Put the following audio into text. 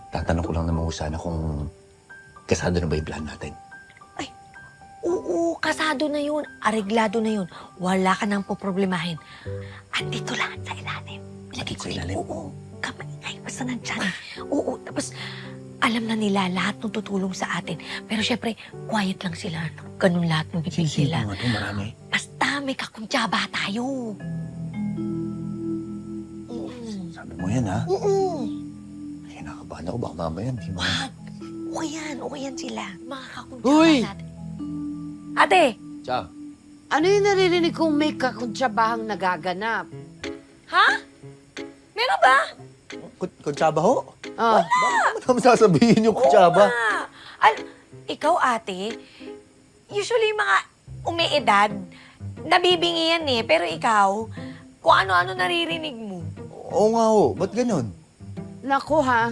tatanong ko lang naman ko sana kung kasado na ba yung plan natin. Oo, kasado na yun. Areglado na yun. Wala ka nang poproblemahin. Andito lahat sa ilalim. Andito sa ilalim? Oo. Kamay, basta nandyan. Oo, tapos alam na nila lahat ng tutulong sa atin. Pero syempre, quiet lang sila. Ganun lahat ng bibig nila. Ano, marami. Basta may kakuntsaba tayo. Sabi mo yan, ha? Oo. Ay, nakabahan ako. Baka mamaya, hindi mo. Wag. Okay yan sila. Mga kakuntsaba Uy! natin. Ate! Cham. Ano yung naririnig kong may kakuntsabahang nagaganap? Ha? Meron ba? Kutsaba ho? Oh, Bakit naman sasabihin yung kutsaba? Ikaw, ate, usually mga umiedad, nabibingi yan eh. Pero ikaw, kung ano-ano naririnig mo. Oo nga ho. Ba't ganun? naku ha,